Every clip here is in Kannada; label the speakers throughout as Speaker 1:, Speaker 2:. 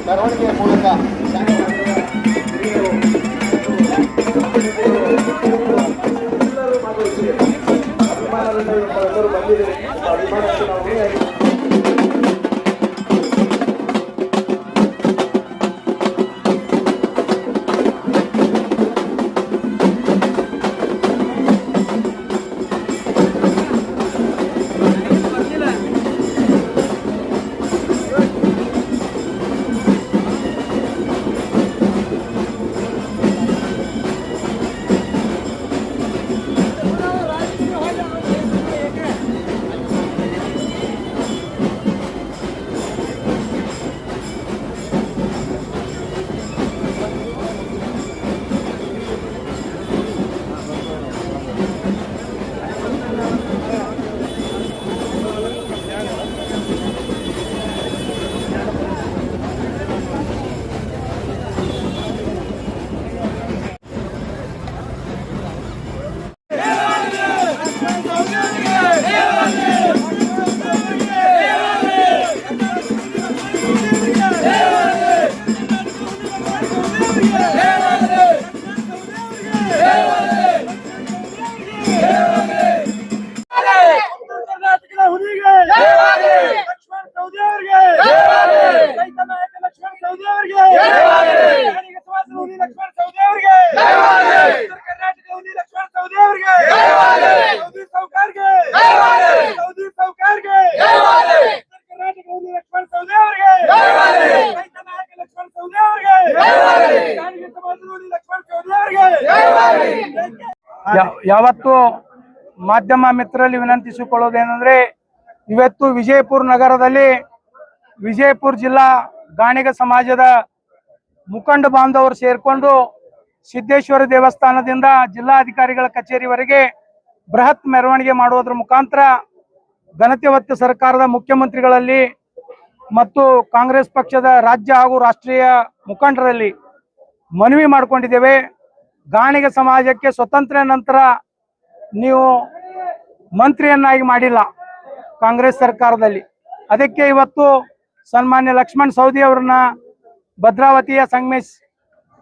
Speaker 1: ಮೆರವಣಿಗೆಯ ಮೂಲಕ
Speaker 2: ಯಾವತ್ತು ಮಾಧ್ಯಮ ಮಿತ್ರರಲ್ಲಿ ವಿನಂತಿಸಿಕೊಳ್ಳೋದೇನೆಂದ್ರೆ ಇವತ್ತು ವಿಜಯಪುರ ನಗರದಲ್ಲಿ ವಿಜಯಪುರ ಜಿಲ್ಲಾ ಗಾಣಿಗ ಸಮಾಜದ ಮುಖಂಡ ಬಾಂಧವರು ಸೇರಿಕೊಂಡು ಸಿದ್ದೇಶ್ವರ ದೇವಸ್ಥಾನದಿಂದ ಜಿಲ್ಲಾಧಿಕಾರಿಗಳ ಕಚೇರಿವರೆಗೆ ಬೃಹತ್ ಮೆರವಣಿಗೆ ಮಾಡುವುದರ ಮುಖಾಂತರ ಘನತೆ ಹೊತ್ತ ಸರ್ಕಾರದ ಮುಖ್ಯಮಂತ್ರಿಗಳಲ್ಲಿ ಮತ್ತು ಕಾಂಗ್ರೆಸ್ ಪಕ್ಷದ ರಾಜ್ಯ ಹಾಗೂ ರಾಷ್ಟ್ರೀಯ ಮುಖಂಡರಲ್ಲಿ ಮನವಿ ಮಾಡಿಕೊಂಡಿದ್ದೇವೆ. ಗಾಣಿಗ ಸಮಾಜಕ್ಕೆ ಸ್ವತಂತ್ರ ನಂತರ ನೀವು ಮಂತ್ರಿಯನ್ನಾಗಿ ಮಾಡಿಲ್ಲ ಕಾಂಗ್ರೆಸ್ ಸರ್ಕಾರದಲ್ಲಿ. ಅದಕ್ಕೆ ಇವತ್ತು ಸನ್ಮಾನ್ಯ ಲಕ್ಷ್ಮಣ್ ಸವದಿ ಅವರನ್ನ, ಭದ್ರಾವತಿಯ ಸಂಗಮೇಶ್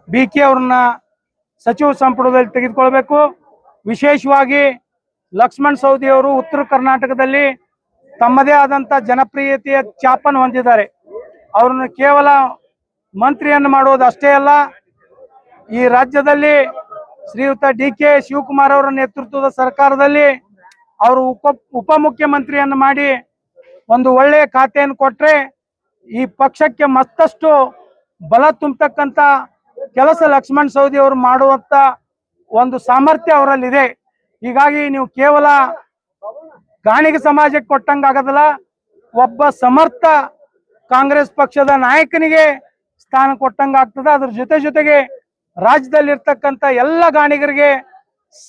Speaker 2: BK ಅವ್ರನ್ನ ಸಚಿವ ಸಂಪುಟದಲ್ಲಿ ತೆಗೆದುಕೊಳ್ಬೇಕು. ವಿಶೇಷವಾಗಿ ಲಕ್ಷ್ಮಣ್ ಸವದಿ ಅವರು ಉತ್ತರ ಕರ್ನಾಟಕದಲ್ಲಿ ತಮ್ಮದೇ ಆದಂಥ ಜನಪ್ರಿಯತೆಯ ಛಾಪನ್ನು ಹೊಂದಿದ್ದಾರೆ. ಅವ್ರನ್ನ ಕೇವಲ ಮಂತ್ರಿಯನ್ನು ಮಾಡೋದು ಅಷ್ಟೇ ಅಲ್ಲ, ಈ ರಾಜ್ಯದಲ್ಲಿ ಶ್ರೀಯುತ DK ಶಿವಕುಮಾರ್ ಅವರ ನೇತೃತ್ವದ ಸರ್ಕಾರದಲ್ಲಿ ಅವರು ಉಪಮುಖ್ಯಮಂತ್ರಿಯನ್ನು ಮಾಡಿ ಒಂದು ಒಳ್ಳೆಯ ಖಾತೆಯನ್ನು ಕೊಟ್ಟರೆ ಈ ಪಕ್ಷಕ್ಕೆ ಮತ್ತಷ್ಟು ಬಲ ತುಂಬತಕ್ಕಂಥ ಕೆಲಸ ಲಕ್ಷ್ಮಣ್ ಸವದಿ ಅವರು ಮಾಡುವಂತ ಒಂದು ಸಾಮರ್ಥ್ಯ ಅವರಲ್ಲಿದೆ. ಹೀಗಾಗಿ ನೀವು ಕೇವಲ ಗಾಣಿಗ ಸಮಾಜಕ್ಕೆ ಕೊಟ್ಟಂಗಾಗದಲ್ಲ, ಒಬ್ಬ ಸಮರ್ಥ ಕಾಂಗ್ರೆಸ್ ಪಕ್ಷದ ನಾಯಕನಿಗೆ ಸ್ಥಾನ ಕೊಟ್ಟಂಗಾಗ್ತದೆ. ಅದ್ರ ಜೊತೆಗೆ ರಾಜ್ಯದಲ್ಲಿರ್ತಕ್ಕಂಥ ಎಲ್ಲ ಗಾಣಿಗರಿಗೆ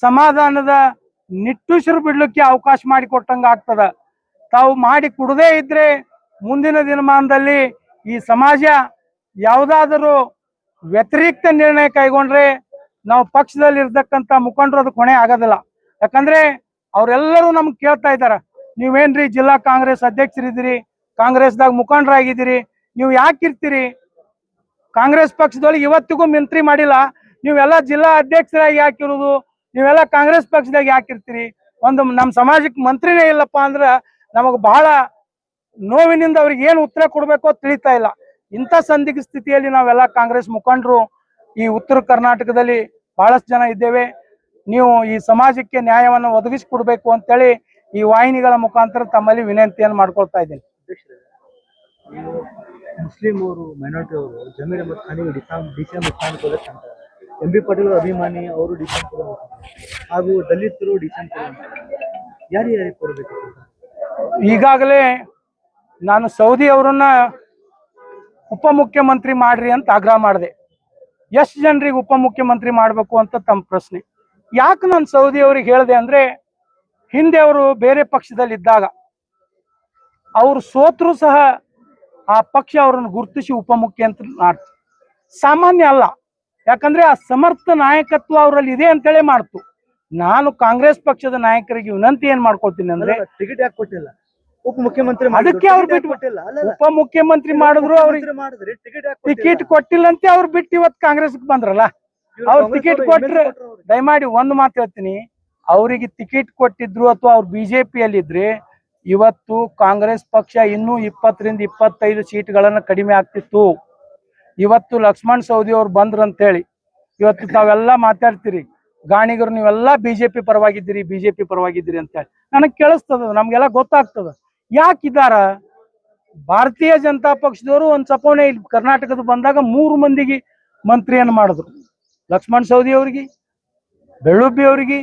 Speaker 2: ಸಮಾಧಾನದ ನಿಟ್ಟುಸಿರು ಬಿಡ್ಲಿಕ್ಕೆ ಅವಕಾಶ ಮಾಡಿಕೊಟ್ಟಂಗಾಗ್ತದ. ತಾವು ಮಾಡಿ ಕೊಡದೇ ಇದ್ರೆ ಮುಂದಿನ ದಿನಮಾನದಲ್ಲಿ ಈ ಸಮಾಜ ಯಾವುದಾದರೂ ವ್ಯತಿರಿಕ್ತ ನಿರ್ಣಯ ಕೈಗೊಂಡ್ರೆ ನಾವು ಪಕ್ಷದಲ್ಲಿ ಇರ್ತಕ್ಕಂಥ ಮುಖಂಡರು ಅದಕ್ಕೆ ಹೊಣೆ ಆಗೋದಿಲ್ಲ. ಯಾಕಂದ್ರೆ ಅವರೆಲ್ಲರೂ ನಮ್ಗೆ ಕೇಳ್ತಾ ಇದ್ದಾರೆ, ನೀವೇನ್ರಿ ಜಿಲ್ಲಾ ಕಾಂಗ್ರೆಸ್ ಅಧ್ಯಕ್ಷರಿದ್ದೀರಿ, ಕಾಂಗ್ರೆಸ್ದಾಗ ಮುಖಂಡರಾಗಿದ್ದೀರಿ, ನೀವು ಯಾಕಿರ್ತೀರಿ? ಕಾಂಗ್ರೆಸ್ ಪಕ್ಷದೊಳಗೆ ಇವತ್ತಿಗೂ ಮಂತ್ರಿ ಮಾಡಿಲ್ಲ, ನೀವೆಲ್ಲ ಜಿಲ್ಲಾ ಅಧ್ಯಕ್ಷರಾಗಿ ಯಾಕಿರೋದು? ನೀವೆಲ್ಲ ಕಾಂಗ್ರೆಸ್ ಪಕ್ಷದಾಗ ಯಾಕಿರ್ತೀರಿ? ಒಂದು ನಮ್ಮ ಸಮಾಜಕ್ಕೆ ಮಂತ್ರಿನೇ ಇಲ್ಲಪ್ಪ ಅಂದ್ರೆ ನಮಗೆ ಬಹಳ ನೋವಿನಿಂದ ಅವ್ರಿಗೆ ಏನು ಉತ್ತರ ಕೊಡಬೇಕೋ ತಿಳಿತಾ ಇಲ್ಲ. ಇಂಥ ಸಂದಿಗ್ಧ ಸ್ಥಿತಿಯಲ್ಲಿ ನಾವೆಲ್ಲ ಕಾಂಗ್ರೆಸ್ ಮುಖಂಡರು ಈ ಉತ್ತರ ಕರ್ನಾಟಕದಲ್ಲಿ ಬಹಳಷ್ಟು ಜನ ಇದ್ದೇವೆ. ನೀವು ಈ ಸಮಾಜಕ್ಕೆ ನ್ಯಾಯವನ್ನು ಒದಗಿಸಿಕೊಡ್ಬೇಕು ಅಂತೇಳಿ ಈ ವಾಹಿನಿಗಳ ಮುಖಾಂತರ ತಮ್ಮಲ್ಲಿ ವಿನಂತಿಯನ್ನು ಮಾಡ್ಕೊಳ್ತಾ ಇದ್ದೇನೆ.
Speaker 3: ಮುಸ್ಲಿಂ ಅವರು, ಮೈನಾರಿಟಿ ಅವರು ಜಮೀರ್ ಅಹಮದ್ ಖಾನಿಗೆ ಡಿಸಿಎಂ ಸ್ಥಾನ ಕೊಡಕ್ಕೆ ಅಂತಾರೆ. MB ಪಾಟೀಲ್ ಅಭಿಮಾನಿ ಅವರು ಡಿಸಿಎಂ ಕೊಡಬೇಕು, ಹಾಗೂ ದಲಿತರು ಡಿಸಿಎಂ ಕೊಡಬೇಕು. ಯಾರಿಗೆ ಕೊಡಬೇಕು?
Speaker 2: ಈಗಾಗಲೇ ನಾನು ಸೌದಿ ಅವರನ್ನ ಉಪಮುಖ್ಯಮಂತ್ರಿ ಮಾಡ್ರಿ ಅಂತ ಆಗ್ರಹ ಮಾಡಿದೆ. ಎಷ್ಟು ಜನರಿಗೆ ಉಪಮುಖ್ಯಮಂತ್ರಿ ಮಾಡಬೇಕು ಅಂತ ತಮ್ಮ ಪ್ರಶ್ನೆ. ಯಾಕೆ ನಾನು ಸೌದಿ ಅವ್ರಿಗೆ ಹೇಳಿದೆ ಅಂದ್ರೆ, ಹಿಂದೆ ಅವರು ಬೇರೆ ಪಕ್ಷದಲ್ಲಿದ್ದಾಗ ಅವರು ಸೋತರು ಸಹ ಆ ಪಕ್ಷ ಅವರನ್ನು ಗುರುತಿಸಿ ಉಪಮುಖ್ಯ ಅಂತ ಮಾಡ್ತು. ಸಾಮಾನ್ಯ ಅಲ್ಲ, ಯಾಕಂದ್ರೆ ಆ ಸಮರ್ಥ ನಾಯಕತ್ವ ಅವರಲ್ಲಿ ಇದೆ ಅಂತೇಳಿ ಮಾಡ್ತು. ನಾನು ಕಾಂಗ್ರೆಸ್ ಪಕ್ಷದ ನಾಯಕರಿಗೆ ವಿನಂತಿ ಏನ್ ಮಾಡ್ಕೊಳ್ತೀನಿ ಅಂದ್ರೆ,
Speaker 3: ಟಿಕೆಟ್ ಯಾಕೆ ಕೊಟ್ಟಿಲ್ಲ? ಉಪಮುಖ್ಯಮಂತ್ರಿ
Speaker 2: ಅದಕ್ಕೆ ಅವ್ರು ಬಿಟ್ಟು
Speaker 3: ಕೊಟ್ಟಿಲ್ಲ. ಅಲ್ಲ,
Speaker 2: ಉಪಮುಖ್ಯಮಂತ್ರಿ ಮಾಡಿದ್ರು ಅವ್ರಿಗೆ
Speaker 3: ಮಾಡಿದ್ರಿ ಟಿಕೆಟ್
Speaker 2: ಟಿಕೆಟ್ ಕೊಟ್ಟಿಲ್ಲಂತೆ ಅವ್ರು ಬಿಟ್ಟು ಇವತ್ತು ಕಾಂಗ್ರೆಸ್ ಬಂದ್ರಲ್ಲ. ಅವ್ರು ಟಿಕೆಟ್ ಕೊಟ್ರೆ ದಯಮಾಡಿ ಒಂದು ಮಾತು ಹೇಳ್ತೀನಿ, ಅವರಿಗೆ ಟಿಕೆಟ್ ಕೊಟ್ಟಿದ್ರು ಅಥವಾ ಅವ್ರು ಬಿಜೆಪಿಯಲ್ಲಿ ಇದ್ರೆ ಇವತ್ತು ಕಾಂಗ್ರೆಸ್ ಪಕ್ಷ ಇನ್ನೂ 20ರಿಂದ 25 ಸೀಟ್ಗಳನ್ನ ಕಡಿಮೆ ಆಗ್ತಿತ್ತು. ಇವತ್ತು ಲಕ್ಷ್ಮಣ್ ಸವದಿ ಅವ್ರು ಬಂದ್ರಂತೇಳಿ ಇವತ್ತು ತಾವೆಲ್ಲ ಮಾತಾಡ್ತೀರಿ, ಗಾಣಿಗರು ನೀವೆಲ್ಲ ಬಿಜೆಪಿ ಪರವಾಗಿದ್ದೀರಿ ಅಂತೇಳಿ ನನಗೆ ಕೇಳಿಸ್ತದ, ನಮ್ಗೆಲ್ಲ ಗೊತ್ತಾಗ್ತದ ಯಾಕಿದಾರ. ಭಾರತೀಯ ಜನತಾ ಪಕ್ಷದವರು ಒಂದ್ ಸಪೋನೆ ಇಲ್ಲಿ ಕರ್ನಾಟಕದ ಬಂದಾಗ 3 ಮಂದಿಗೆ ಮಂತ್ರಿಯನ್ನು ಮಾಡಿದ್ರು, ಲಕ್ಷ್ಮಣ್ ಸವದಿ ಅವರಿಗೆ, ಬೆಳ್ಳುಬ್ಬಿ ಅವರಿಗೆ,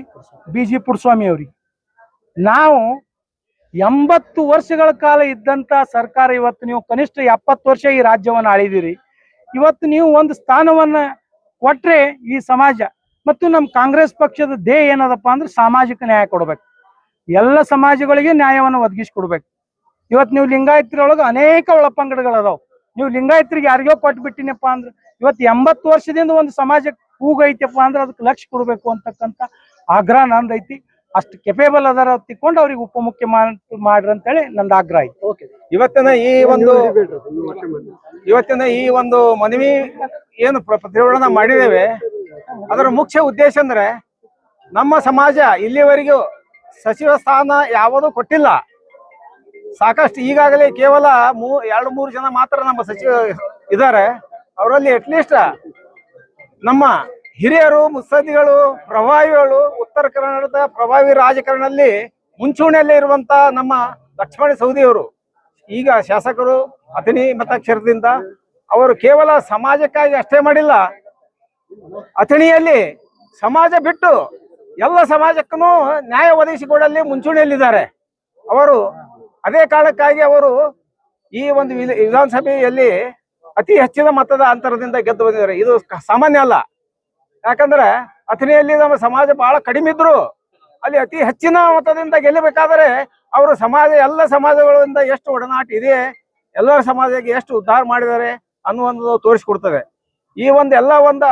Speaker 2: BG ಪುಟ್ಟಸ್ವಾಮಿ ಅವರಿಗೆ. ನಾವು 80 ವರ್ಷಗಳ ಕಾಲ ಇದ್ದಂತ ಸರ್ಕಾರ ಇವತ್ತು ನೀವು ಕನಿಷ್ಠ 70 ವರ್ಷ ಈ ರಾಜ್ಯವನ್ನು ಆಳಿದಿರಿ. ಇವತ್ತು ನೀವು ಒಂದು ಸ್ಥಾನವನ್ನ ಕೊಟ್ರೆ ಈ ಸಮಾಜ ಮತ್ತು ನಮ್ಮ ಕಾಂಗ್ರೆಸ್ ಪಕ್ಷದ ಧ್ಯೇಯ ಏನದಪ್ಪ ಅಂದ್ರೆ ಸಾಮಾಜಿಕ ನ್ಯಾಯ ಕೊಡ್ಬೇಕು, ಎಲ್ಲ ಸಮಾಜಗಳಿಗೆ ನ್ಯಾಯವನ್ನು ಒದಗಿಸ್ಕೊಡ್ಬೇಕು. ಇವತ್ತು ನೀವು ಲಿಂಗಾಯತರೊಳಗೆ ಅನೇಕ ಒಳಪಂಗಡಗಳದಾವ್, ನೀವು ಲಿಂಗಾಯತರಿಗೆ ಯಾರಿಗೋ ಕೊಟ್ಬಿಟ್ಟಿನಪ್ಪ ಅಂದ್ರೆ ಇವತ್ತು 80 ವರ್ಷದಿಂದ ಒಂದು ಸಮಾಜಕ್ಕೆ ಕೂಗೈತಪ್ಪ ಅಂದ್ರೆ ಅದಕ್ಕೆ ಲಕ್ಷ್ಯ ಕೊಡ್ಬೇಕು ಅಂತಕ್ಕಂಥ ಆಗ್ರಹ ನಂದೈತಿ. ಅಷ್ಟು ಕೆಪೇಬಲ್ ಅದಾರ ತಿಳ್ಕೊಂಡು ಅವ್ರಿಗೆ ಉಪಮುಖ್ಯಮಂತ್ರಿ ಮಾಡ್ರಿ ಅಂತೇಳಿ ನಂದು ಆಗ್ರಹ ಐತಿ.
Speaker 1: ಇವತ್ತಿನ ಈ ಒಂದು ಮನವಿ ಏನು ಪ್ರತಿಭಟನೆ ಮಾಡಿದ್ದೇವೆ, ಅದರ ಮುಖ್ಯ ಉದ್ದೇಶ ಅಂದ್ರೆ ನಮ್ಮ ಸಮಾಜ ಇಲ್ಲಿವರೆಗೂ ಸಚಿವ ಸ್ಥಾನ ಯಾವುದೂ ಕೊಟ್ಟಿಲ್ಲ. ಸಾಕಷ್ಟು ಈಗಾಗಲೇ ಕೇವಲ 2-3 ಜನ ಮಾತ್ರ ನಮ್ಮ ಸಚಿವ ಇದ್ದಾರೆ. ಅವರಲ್ಲಿ ಅಟ್ಲೀಸ್ಟ್ ನಮ್ಮ ಹಿರಿಯರು, ಮುತ್ಸದ್ದಿಗಳು, ಪ್ರಭಾವಿಗಳು, ಉತ್ತರ ಕನ್ನಡದ ಪ್ರಭಾವಿ ರಾಜಕಾರಣದಲ್ಲಿ ಮುಂಚೂಣಿಯಲ್ಲೇ ಇರುವಂತ ನಮ್ಮ ಲಕ್ಷ್ಮಣ ಸವದಿಯವರು ಈಗ ಶಾಸಕರು ಅಥಣಿ ಮತಕ್ಷೇತ್ರದಿಂದ ಅವರು ಕೇವಲ ಸಮಾಜಕ್ಕಾಗಿ ಅಷ್ಟೇ ಮಾಡಿಲ್ಲ, ಅಥಣಿಯಲ್ಲಿ ಸಮಾಜ ಬಿಟ್ಟು ಎಲ್ಲ ಸಮಾಜಕ್ಕೂ ನ್ಯಾಯ ಒದಗಿಸಿಕೊಡಲ್ಲಿ ಮುಂಚೂಣಿಯಲ್ಲಿದ್ದಾರೆ. ಅವರು ಅದೇ ಕಾರಣಕ್ಕಾಗಿ ಅವರು ಈ ಒಂದು ವಿಧಾನಸಭೆಯಲ್ಲಿ ಅತಿ ಹೆಚ್ಚಿನ ಮತದ ಅಂತರದಿಂದ ಗೆದ್ದು ಬಂದಿದ್ದಾರೆ. ಇದು ಸಾಮಾನ್ಯ ಅಲ್ಲ. ಯಾಕಂದ್ರೆ ಅಥಣಿಯಲ್ಲಿ ನಮ್ಮ ಸಮಾಜ ಬಹಳ ಕಡಿಮೆ ಇದ್ರು, ಅಲ್ಲಿ ಅತಿ ಹೆಚ್ಚಿನ ಮತದಿಂದ ಗೆಲ್ಲಬೇಕಾದರೆ ಅವರು ಎಲ್ಲ ಸಮಾಜಗಳಿಂದ ಎಷ್ಟು ಒಡನಾಟ ಇದೆ, ಎಲ್ಲರ ಸಮಾಜಕ್ಕೆ ಎಷ್ಟು ಉದ್ಧಾರ ಮಾಡಿದ್ದಾರೆ ಅನ್ನುವಂಥದ್ದು ತೋರಿಸಿಕೊಡ್ತದೆ. ಈ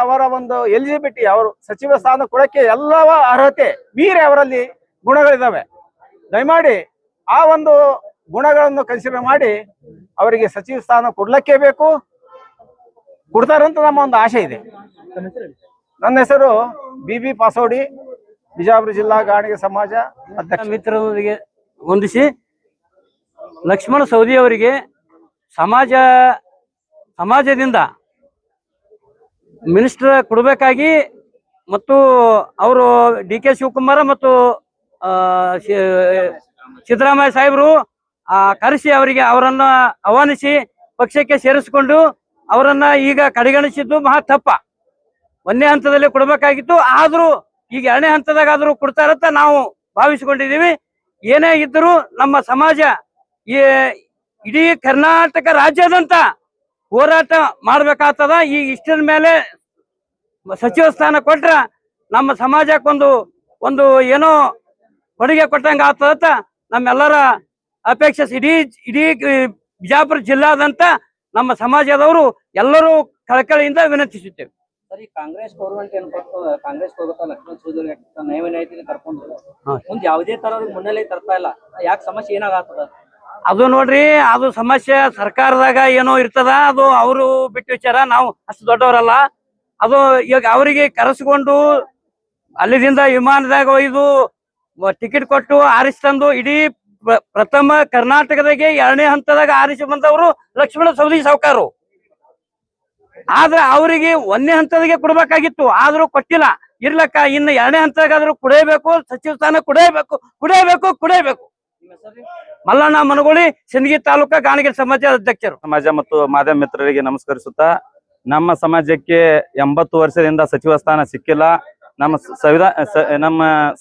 Speaker 1: ಅವರ ಒಂದು ಎಲಿಜಿಬಿಲಿಟಿ, ಅವರು ಸಚಿವ ಸ್ಥಾನ ಕೊಡಕ್ಕೆ ಎಲ್ಲವ ಅರ್ಹತೆ ಮೀರಿ ಅವರಲ್ಲಿ ಗುಣಗಳಿದಾವೆ. ದಯಮಾಡಿ ಆ ಒಂದು ಗುಣಗಳನ್ನು ಕನ್ಸಿಡರ್ ಮಾಡಿ ಅವರಿಗೆ ಸಚಿವ ಸ್ಥಾನ ಕೊಡ್ಲಕ್ಕೆ ಬೇಕು, ಕೊಡ್ತಾರಂತ ನಮ್ಮ ಒಂದು ಆಶೆ ಇದೆ. ನನ್ನ ಹೆಸರು BB ಪಾಸೋಡಿ, ಬಿಜಾಪುರ ಜಿಲ್ಲಾ ಗಾಣಿಗ ಸಮಾಜ ಅಧ್ಯಕ್ಷ.
Speaker 4: ಮಿತ್ರರೊಂದಿಗೆ ಹೊಂದಿಸಿ ಲಕ್ಷ್ಮಣ ಸವದಿ ಅವರಿಗೆ ಸಮಾಜದಿಂದ ಮಿನಿಸ್ಟರ್ ಕೊಡಬೇಕಾಗಿ ಮತ್ತು ಅವರು DK ಶಿವಕುಮಾರ್ ಮತ್ತು ಸಿದ್ದರಾಮಯ್ಯ ಸಾಹೇಬರು ಕರೆಸಿ ಅವರನ್ನ ಆಹ್ವಾನಿಸಿ ಪಕ್ಷಕ್ಕೆ ಸೇರಿಸಿಕೊಂಡು ಅವರನ್ನ ಈಗ ಕಡೆಗಣಿಸಿದ್ದು ಮಹಾ ತಪ್ಪ. 1ನೇ ಹಂತದಲ್ಲಿ ಕೊಡಬೇಕಾಗಿತ್ತು, ಆದ್ರೂ ಈಗ 2ನೇ ಹಂತದಾಗಾದ್ರೂ ಕೊಡ್ತಾರಂತ ನಾವು ಭಾವಿಸಿಕೊಂಡಿದ್ದೀವಿ. ಏನೇ ಇದ್ದರೂ ನಮ್ಮ ಸಮಾಜ ಇಡೀ ಕರ್ನಾಟಕ ರಾಜ್ಯದಂತ ಹೋರಾಟ ಮಾಡ್ಬೇಕಾಗ್ತದ. ಈಗ ಇಷ್ಟರ ಮೇಲೆ ಸಚಿವ ಸ್ಥಾನ ಕೊಟ್ರ ನಮ್ಮ ಸಮಾಜಕ್ಕೊಂದು ಏನೋ ಕೊಡುಗೆ ಕೊಟ್ಟಂಗ ಆಗ್ತದಂತ ನಮ್ಮೆಲ್ಲರ ಅಪೇಕ್ಷೆ. ಇಡೀ ಬಿಜಾಪುರ ಜಿಲ್ಲಾದಂತ ನಮ್ಮ ಸಮಾಜದವರು ಎಲ್ಲರೂ ಕಳಕಳಿಯಿಂದ ವಿನಂತಿಸುತ್ತೇವೆ.
Speaker 5: ಸರಿ, ಕಾಂಗ್ರೆಸ್ ಗೌರ್ಮೆಂಟ್ ಕಾಂಗ್ರೆಸ್ ಲಕ್ಷ್ಮಣ ಸವದಿ ನ್ಯಾಯ ಕರ್ಕೊಂಡು ಮುಂದೆ ಯಾವುದೇ ತರ ಮುನ್ನೆಲೆ ತರ್ತಾ ಇಲ್ಲ, ಯಾಕೆ ಸಮಸ್ಯೆ ಏನಾಗತ್ತದ?
Speaker 4: ಅದು ನೋಡ್ರಿ, ಅದು ಸಮಸ್ಯೆ ಸರ್ಕಾರದಾಗ ಏನೋ ಇರ್ತದ, ಅದು ಅವರು ಬಿಟ್ಟು ವಿಚಾರ. ನಾವು ಅಷ್ಟು ದೊಡ್ಡವರಲ್ಲ. ಅದು ಈಗ ಅವರಿಗೆ ಕರೆಸ್ಕೊಂಡು ಅಲ್ಲಿದಿಂದ ವಿಮಾನದಾಗ ಒಯ್ದು ಟಿಕೆಟ್ ಕೊಟ್ಟು ಆರಿಸಿ ತಂದು ಇಡೀ ಪ್ರಥಮ ಕರ್ನಾಟಕದಾಗೆ 2ನೇ ಹಂತದಾಗ ಆರಿಸಿ ಬಂದವರು ಲಕ್ಷ್ಮಣ ಸವದಿ ಸಾವ್ಕಾರು. ಆದ್ರೆ ಅವರಿಗೆ 1ನೇ ಹಂತದಾಗೆ ಕೊಡ್ಬೇಕಾಗಿತ್ತು, ಆದ್ರೂ ಕೊಟ್ಟಿಲ್ಲ. ಇರ್ಲಕ್ಕ ಇನ್ನು 2ನೇ ಹಂತದಾಗಾದ್ರೂ ಕುಡಿಯಬೇಕು, ಸಚಿವ ಸ್ಥಾನ ಕುಡಿಯಬೇಕು. ಮಲ್ಲಣ್ಣ ಮನಗೋಳಿ, ಸಿಂದಗಿ ತಾಲೂಕಾ ಗಾಣಿಗ ಸಮಾಜ ಅಧ್ಯಕ್ಷರು.
Speaker 6: ಸಮಾಜ ಮತ್ತು ಮಾಧ್ಯಮ ಮಿತ್ರರಿಗೆ ನಮಸ್ಕರಿಸುತ್ತಾ, ನಮ್ಮ ಸಮಾಜಕ್ಕೆ 80 ವರ್ಷದಿಂದ ಸಚಿವ ಸ್ಥಾನ ಸಿಕ್ಕಿಲ್ಲ. ನಮ್ಮ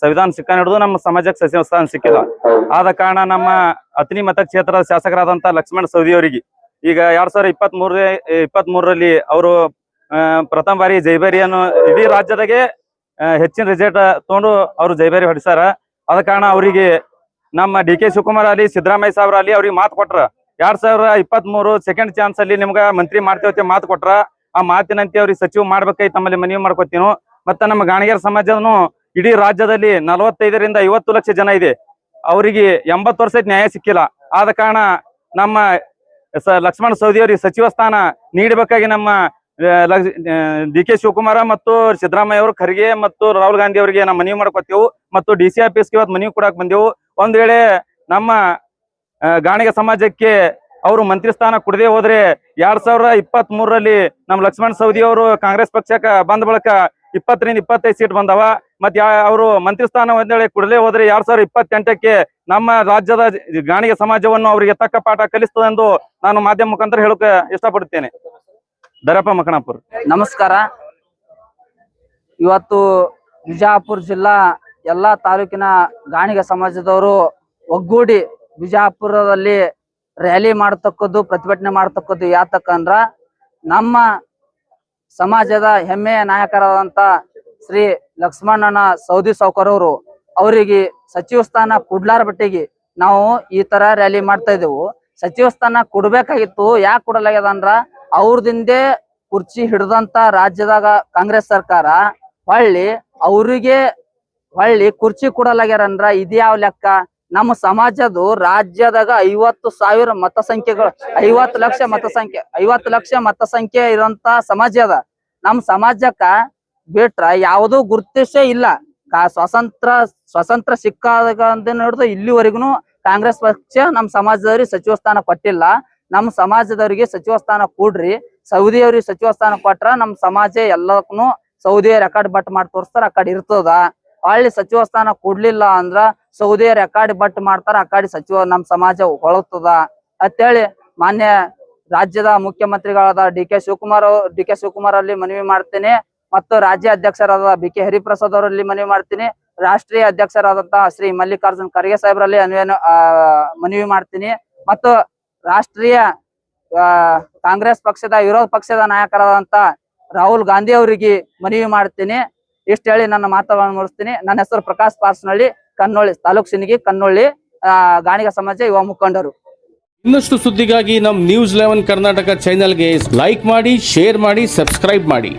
Speaker 6: ಸಂವಿಧಾನ ಸಿಕ್ಕ ಹಿಡಿದು ನಮ್ಮ ಸಮಾಜಕ್ಕೆ ಸಚಿವ ಸ್ಥಾನ ಸಿಕ್ಕಿಲ್ಲ. ಆದ ಕಾರಣ ನಮ್ಮ ಅಥಣಿ ಮತಕ್ಷೇತ್ರದ ಶಾಸಕರಾದಂತ ಲಕ್ಷ್ಮಣ ಸವದಿ ಅವರಿಗೆ ಈಗ 2023ರಲ್ಲಿ ಅವರು ಪ್ರಥಮ ಬಾರಿ ಜೈಬೇರಿಯನ್ನು ಇಡೀ ರಾಜ್ಯದಾಗೆ ಹೆಚ್ಚಿನ ರಿಸಲ್ಟ್ ತಗೊಂಡು ಅವರು ಜೈಬೇರಿ ಹೊಡಿಸಾರ. ಆದ ಕಾರಣ ಅವರಿಗೆ ನಮ್ಮ DK ಶಿವಕುಮಾರ್ ಅಲ್ಲಿ, ಸಿದ್ದರಾಮಯ್ಯ ಸಾಹೇಬ್ರ ಅಲ್ಲಿ ಅವ್ರಿಗೆ ಮಾತು ಕೊಟ್ರ. 2023 ಸೆಕೆಂಡ್ ಚಾನ್ಸ್ ಅಲ್ಲಿ ನಿಮ್ಗ ಮಂತ್ರಿ ಮಾಡ್ತೇವೆ ಮಾತು ಕೊಟ್ರ. ಆ ಮಾತಿನಂತೆ ಅವ್ರಿಗೆ ಸಚಿವ ಮಾಡ್ಬೇಕೈ ತಮ್ಮಲ್ಲಿ ಮನವಿ ಮಾಡ್ಕೊತೀನು. ಮತ್ತ ನಮ್ಮ ಗಾಣಿಗರ ಸಮಾಜನು ಇಡೀ ರಾಜ್ಯದಲ್ಲಿ 45ರಿಂದ 50 ಲಕ್ಷ ಜನ ಇದೆ. ಅವರಿಗೆ 80 ವರ್ಷದ ನ್ಯಾಯ ಸಿಕ್ಕಿಲ್ಲ. ಆದ ಕಾರಣ ನಮ್ಮ ಲಕ್ಷ್ಮಣ ಸವದಿ ಅವರಿಗೆ ಸಚಿವ ಸ್ಥಾನ ನೀಡಬೇಕಾಗಿ ನಮ್ಮ ಡಿ ಕೆ ಶಿವಕುಮಾರ ಮತ್ತು ಸಿದ್ದರಾಮಯ್ಯ ಅವರು ಖರ್ಗೆ ಮತ್ತು ರಾಹುಲ್ ಗಾಂಧಿ ಅವರಿಗೆ ನಾವು ಮನವಿ ಮಾಡ್ಕೊತೇವು ಮತ್ತು DC ಆಫೀಸ್ಗೆ ಇವತ್ತು ಮನವಿ ಕೊಡಕ್ ಬಂದೆವು. ಒಂದ್ ವೇಳೆ ನಮ್ಮ ಗಾಣಿಗ ಸಮಾಜಕ್ಕೆ ಅವರು ಮಂತ್ರಿ ಸ್ಥಾನ ಕೊಡದೆ ಹೋದ್ರೆ 2023ರಲ್ಲಿ ನಮ್ಮ ಲಕ್ಷ್ಮಣ ಸವದಿ ಅವರು ಕಾಂಗ್ರೆಸ್ ಪಕ್ಷಕ್ಕೆ ಬಂದ ಬಳಿಕ 20ರಿಂದ 25 ಸೀಟ್ ಬಂದವ. ಮತ್ತೆ ಅವರು ಮಂತ್ರಿ ಸ್ಥಾನ ಒಂದ್ ವೇಳೆ ಕೊಡದೆ ಹೋದ್ರೆ 2028ಕ್ಕೆ ನಮ್ಮ ರಾಜ್ಯದ ಗಾಣಿಗ ಸಮಾಜವನ್ನು ಅವರಿಗೆ ತಕ್ಕ ಪಾಠ ಕಲಿಸ್ತದೆಂದು ನಾನು ಮಾಧ್ಯಮ ಮುಖಾಂತರ ಹೇಳಕ್ಕೆ ಇಷ್ಟಪಡುತ್ತೇನೆ. ದರಪ್ಪ ಮಕಣಾಪುರ್.
Speaker 5: ನಮಸ್ಕಾರ. ಇವತ್ತು ಬಿಜಾಪುರ ಜಿಲ್ಲಾ ಎಲ್ಲಾ ತಾಲೂಕಿನ ಗಾಣಿಗ ಸಮಾಜದವರು ಒಗ್ಗೂಡಿ ಬಿಜಾಪುರದಲ್ಲಿ ರ್ಯಾಲಿ ಮಾಡತಕ್ಕದ್ದು, ಪ್ರತಿಭಟನೆ ಮಾಡತಕ್ಕದ್ದು ಯಾತಕ್ಕಂದ್ರ ನಮ್ಮ ಸಮಾಜದ ಹೆಮ್ಮೆಯ ನಾಯಕರಾದಂತ ಶ್ರೀ ಲಕ್ಷ್ಮಣನ ಸವದಿ ಸಾವ್ಕಾರವರು ಅವರಿಗೆ ಸಚಿವ ಸ್ಥಾನ ಕೊಡ್ಲಾರ ಬಟ್ಟಿಗೆ ನಾವು ಈ ತರ ರ್ಯಾಲಿ ಮಾಡ್ತಾ ಇದ್ದೆವು. ಸಚಿವ ಸ್ಥಾನ ಕೊಡ್ಬೇಕಾಗಿತ್ತು. ಯಾಕೆ ಕೊಡಲಾಗ್ಯದ ಅಂದ್ರ ಅವ್ರದಿಂದೆ ಕುರ್ಚಿ ಹಿಡ್ದಂತ ರಾಜ್ಯದಾಗ ಕಾಂಗ್ರೆಸ್ ಸರ್ಕಾರ ಅವರಿಗೆ ಕುರ್ಚಿ ಕೊಡಲಾಗ್ಯಾರ ಅಂದ್ರ ಇದ್ಯಾವ ಲೆಕ್ಕ? ನಮ್ಮ ಸಮಾಜದ್ದು ರಾಜ್ಯದಾಗ 50,000 ಮತಸಂಖ್ಯೆಗಳು 50 ಲಕ್ಷ ಮತಸಂಖ್ಯೆ ಇರೋಂತ ಸಮಾಜ ಅದ. ನಮ್ಮ ಸಮಾಜಕ್ಕ ಬಿಟ್ರ ಯಾವುದೂ ಗುರುತಿಸೇ ಇಲ್ಲ. ಸ್ವತಂತ್ರ ಸಿಕ್ಕಾದಾಗ ಹಿಡಿದು ಇಲ್ಲಿವರೆಗೂ ಕಾಂಗ್ರೆಸ್ ಪಕ್ಷ ನಮ್ಮ ಸಮಾಜದವ್ರಿಗೆ ಸಚಿವ ಸ್ಥಾನ ಕೊಟ್ಟಿಲ್ಲ. ನಮ್ಮ ಸಮಾಜದವರಿಗೆ ಸಚಿವ ಸ್ಥಾನ ಕೊಡ್ರಿ. ಸೌದಿಯವ್ರಿಗೆ ಸಚಿವ ಸ್ಥಾನ ಕೊಟ್ರ ನಮ್ಮ ಸಮಾಜ ಎಲ್ಲಕ್ಕೂ ಸೌದಿಯವ್ರ ರೆಕಾರ್ಡ್ ಬಟ್ ಮಾಡಿ ತೋರಿಸ್ತಾರ, ಆ ಕಡೆ ಇರ್ತದ. ಸಚಿವ ಸ್ಥಾನ ಕೊಡ್ಲಿಲ್ಲ ಅಂದ್ರ ಸೌದಿಯವ್ರ ರೆಕಾರ್ಡ್ ಬಟ್ ಮಾಡ್ತಾರ, ಆ ಕಡೆ ಸಚಿವ ನಮ್ಮ ಸಮಾಜ ಹೊಳತದ ಅಂತೇಳಿ ಮಾನ್ಯ ರಾಜ್ಯದ ಮುಖ್ಯಮಂತ್ರಿಗಳಾದ ಡಿ ಕೆ ಶಿವಕುಮಾರ್ ಅಲ್ಲಿ ಮನವಿ ಮಾಡ್ತೇನೆ. ಮತ್ತು ರಾಜ್ಯ ಅಧ್ಯಕ್ಷರಾದ BK ಹರಿಪ್ರಸಾದ್ ಅವರಲ್ಲಿ ಮನವಿ ಮಾಡ್ತೀನಿ. ರಾಷ್ಟ್ರೀಯ ಅಧ್ಯಕ್ಷರಾದಂತಹ ಶ್ರೀ ಮಲ್ಲಿಕಾರ್ಜುನ್ ಖರ್ಗೆ ಸಾಹೇಬ್ರಲ್ಲಿ ಮನವಿ ಮಾಡ್ತೀನಿ. ಮತ್ತು ರಾಷ್ಟ್ರೀಯ ಕಾಂಗ್ರೆಸ್ ಪಕ್ಷದ ವಿರೋಧ ಪಕ್ಷದ ನಾಯಕರಾದಂತ ರಾಹುಲ್ ಗಾಂಧಿ ಅವರಿಗೆ ಮನವಿ ಮಾಡ್ತೀನಿ. ಇಷ್ಟ ಹೇಳಿ ನನ್ನ ಮಾತುಗಳನ್ನು ಮುಗಿಸ್ತೀನಿ. ನನ್ನ ಹೆಸರು ಪ್ರಕಾಶ್ ಪಾರ್ಸ್ನಳ್ಳಿ, ಕನ್ನೊಳ್ಳಿ ತಾಲೂಕು ಸಿನಿಗಿ, ಕನ್ನೊಳ್ಳಿ ಗಾಣಿಗ ಸಮಾಜ ಯುವ ಮುಖಂಡರು.
Speaker 7: ಇನ್ನಷ್ಟು ಸುದ್ದಿಗಾಗಿ ನಮ್ಮ News 11 ಕರ್ನಾಟಕ ಚಾನೆಲ್ಗೆ ಲೈಕ್ ಮಾಡಿ, ಶೇರ್ ಮಾಡಿ, ಸಬ್ಸ್ಕ್ರೈಬ್ ಮಾಡಿ.